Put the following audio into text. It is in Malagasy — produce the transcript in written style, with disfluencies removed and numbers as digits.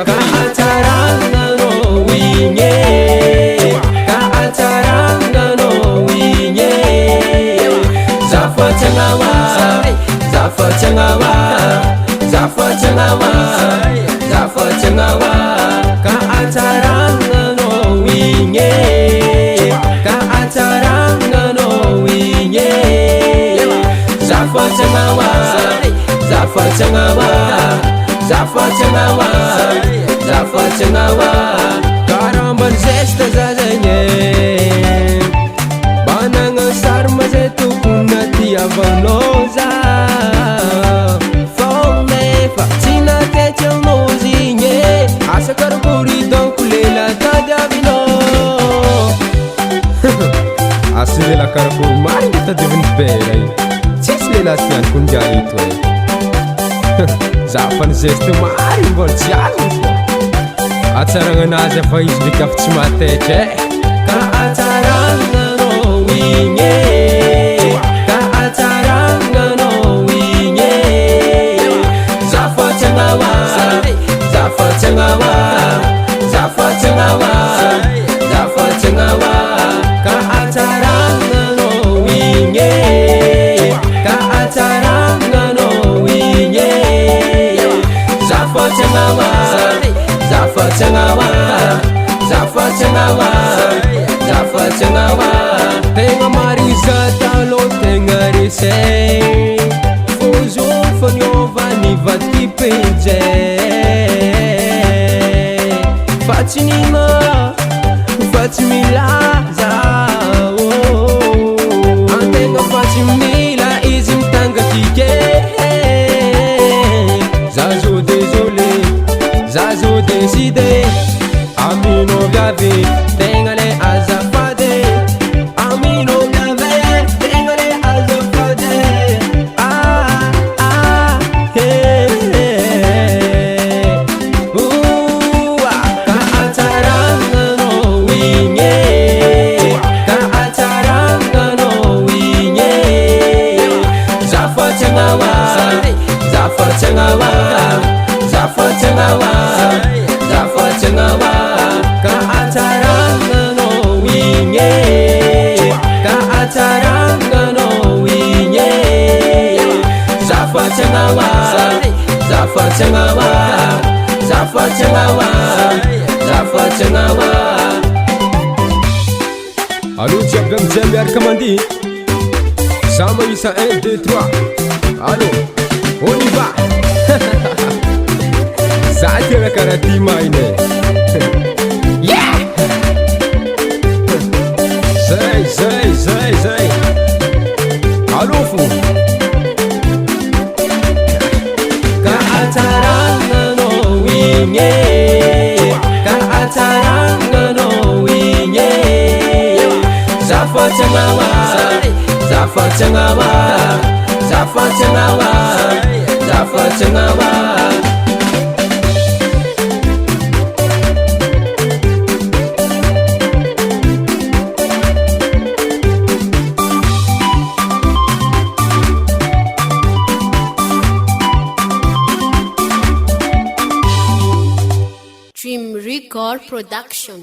Kaatarangano inye, kaatarangano inye. Zafatangawa, zafatangawa, zafatangawa, zafatangawa. Kaatarangano inye, kaatarangano inye. Zafatangawa, zafatangawa, zafatangawa, zafatangawa. Karamban zesta zazanye, bananga sarma zetu kunati avanoza. Fonefa tina kecha nozinye, asa karaburi don kulela tadavino. Asilela karaburi mari tadavin berai. Lela tian kunjani tu zafan zeste mari mbol tian ataranga aza fa izy ndreky afa tsy matehitra ka atarangano igny ka atarangano igny zafatsagnawa zafatsagnawa zafatsagnawa zafatsagnawa ka atarangano igny kaatarangano inye. Zafatangawa, zafatangawa, zafatangawa, zafatangawa. Tenga mariza talo tenga rise, fuzo fanyovani vatipeje. Fatinima, fatimilaza, antenga fatimila. Zazo désolé, Zazo décidé, Amino gavé, tengale azafade, Amino gavé, tengale azafade. Ah, ah, hey, hey. Kaatarangano inye, kaatarangano inye. Zafatangawa, zafatangawa, zafatangawa, zafatangawa. Kaatarangano inye, kaatarangano inye. Zafatangawa, zafatangawa, zafatangawa, zafatangawa. Allô, jiaby amizay miaraka mandihy. Sama isa 1, 2, 3. Allô, on y va. Za tena karaha ty maina yeah. Zay allô fo kaatarangano inye kaatarangano inye. Zafatangawa, zafatangawa, zafatangawa, zafatangawa. Dream Record Production.